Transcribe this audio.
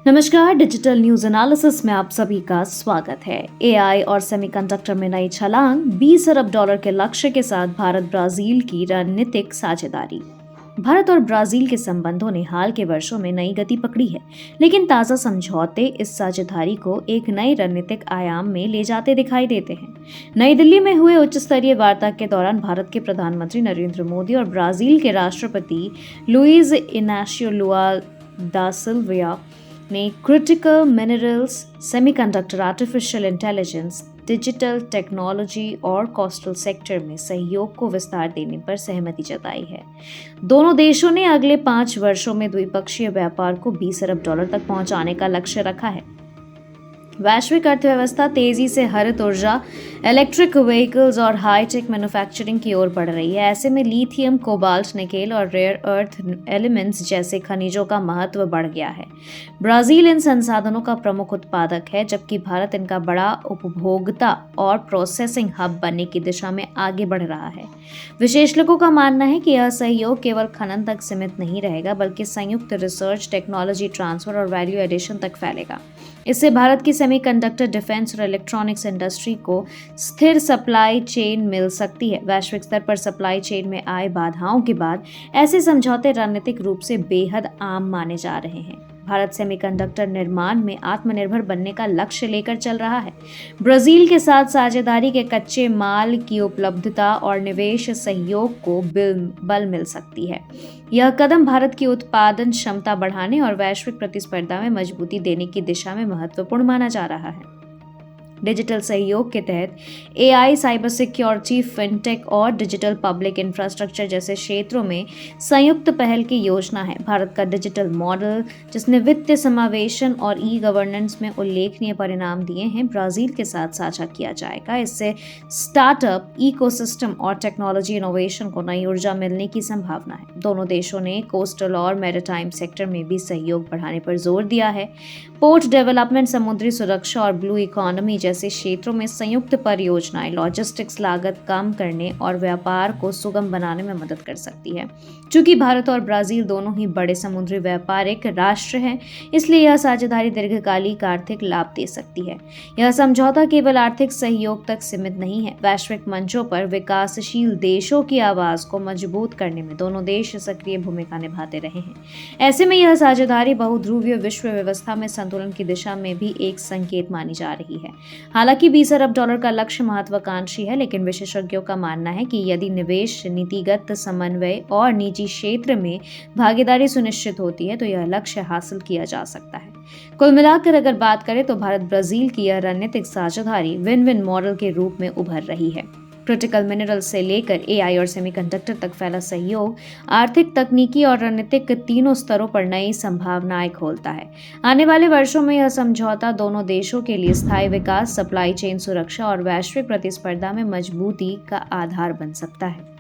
नमस्कार, digital news analysis में आप सभी का स्वागत है। एआई और सेमीकंडक्टर में नई छलांग, 20 अरब डॉलर के लक्ष्य के साथ भारत ब्राजील की रणनीतिक साझेदारी। भारत और ब्राजील के संबंधों ने हाल के वर्षों में नई गति पकड़ी है, लेकिन ताज़ा समझौते इस साझेदारी को एक नए रणनीतिक आयाम में ले जाते दिखाई देते हैं। नई दिल्ली में हुए उच्च स्तरीय वार्ता के दौरान भारत के प्रधानमंत्री नरेंद्र मोदी और ब्राजील के राष्ट्रपति लुइज इनाशियो लुआ दा सिल्वा ने critical minerals, semiconductor, artificial intelligence, digital technology और कोस्टल सेक्टर में सहयोग को विस्तार देने पर सहमति जताई है। दोनों देशों ने अगले 5 वर्षों में द्विपक्षीय व्यापार को 20 अरब डॉलर तक पहुंचाने का लक्ष्य रखा है। वैश्विक अर्थव्यवस्था तेजी से हरित ऊर्जा, इलेक्ट्रिक व्हीकल्स और हाईटेक मैन्युफैक्चरिंग की ओर बढ़ रही है। ऐसे में लिथियम, कोबाल्ट, निकेल और रेयर अर्थ एलिमेंट्स जैसे खनिजों का महत्व बढ़ गया है। ब्राजील इन संसाधनों का प्रमुख उत्पादक है, जबकि भारत इनका बड़ा उपभोक्ता और प्रोसेसिंग हब बनने की दिशा में आगे बढ़ रहा है। विशेषज्ञों का मानना है कि यह सहयोग केवल खनन तक सीमित नहीं रहेगा, बल्कि संयुक्त रिसर्च, टेक्नोलॉजी ट्रांसफर और वैल्यू एडिशन तक फैलेगा। इससे भारत की सेमीकंडक्टर, डिफेंस और इलेक्ट्रॉनिक्स इंडस्ट्री को स्थिर सप्लाई चेन मिल सकती है। वैश्विक स्तर पर सप्लाई चेन में आए बाधाओं के बाद ऐसे समझौते रणनीतिक रूप से बेहद आम माने जा रहे हैं। भारत सेमीकंडक्टर निर्माण में आत्मनिर्भर बनने का लक्ष्य लेकर चल रहा है। ब्राजील के साथ साझेदारी के कच्चे माल की उपलब्धता और निवेश सहयोग को बल मिल सकती है। यह कदम भारत की उत्पादन क्षमता बढ़ाने और वैश्विक प्रतिस्पर्धा में मजबूती देने की दिशा में महत्वपूर्ण माना जा रहा है। डिजिटल सहयोग के तहत एआई, साइबर सिक्योरिटी, फिनटेक और डिजिटल पब्लिक इंफ्रास्ट्रक्चर जैसे क्षेत्रों में संयुक्त पहल की योजना है। भारत का डिजिटल मॉडल, जिसने वित्तीय समावेशन और ई गवर्नेंस में उल्लेखनीय परिणाम दिए हैं, ब्राजील के साथ साझा किया जाएगा। इससे स्टार्टअप इकोसिस्टम और टेक्नोलॉजी इनोवेशन को नई ऊर्जा मिलने की संभावना है। दोनों देशों ने कोस्टल और मैरीटाइम सेक्टर में भी सहयोग बढ़ाने पर जोर दिया है। पोर्ट डेवलपमेंट, समुद्री सुरक्षा और ब्लू इकोनॉमी जैसे क्षेत्रों में संयुक्त परियोजनाएं लॉजिस्टिक्स लागत कम करने और व्यापार को सुगम बनाने में मदद कर सकती है। चूंकि भारत और ब्राजील दोनों ही बड़े समुद्री व्यापारिक राष्ट्र हैं, इसलिए यह साझेदारी दीर्घकालिक आर्थिक लाभ दे सकती है। यह समझौता केवल आर्थिक सहयोग तक सीमित नहीं है। वैश्विक मंचों पर विकासशील देशों की आवाज को मजबूत करने में दोनों देश सक्रिय भूमिका निभाते रहे हैं। ऐसे में यह साझेदारी बहुध्रुवीय विश्व व्यवस्था में संतुलन की दिशा में भी एक संकेत मानी जा रही है। हालांकि 20 अरब डॉलर का लक्ष्य महत्वाकांक्षी है, लेकिन विशेषज्ञों का मानना है कि यदि निवेश, नीतिगत समन्वय और निजी क्षेत्र में भागीदारी सुनिश्चित होती है तो यह लक्ष्य हासिल किया जा सकता है। कुल मिलाकर अगर बात करें तो भारत ब्राजील की यह रणनीतिक साझेदारी विन विन मॉडल के रूप में उभर रही है। क्रिटिकल मिनरल से लेकर एआई और सेमीकंडक्टर तक फैला सहयोग आर्थिक, तकनीकी और रणनीतिक तीनों स्तरों पर नई संभावनाएं खोलता है। आने वाले वर्षों में यह समझौता दोनों देशों के लिए स्थायी विकास, सप्लाई चेन सुरक्षा और वैश्विक प्रतिस्पर्धा में मजबूती का आधार बन सकता है।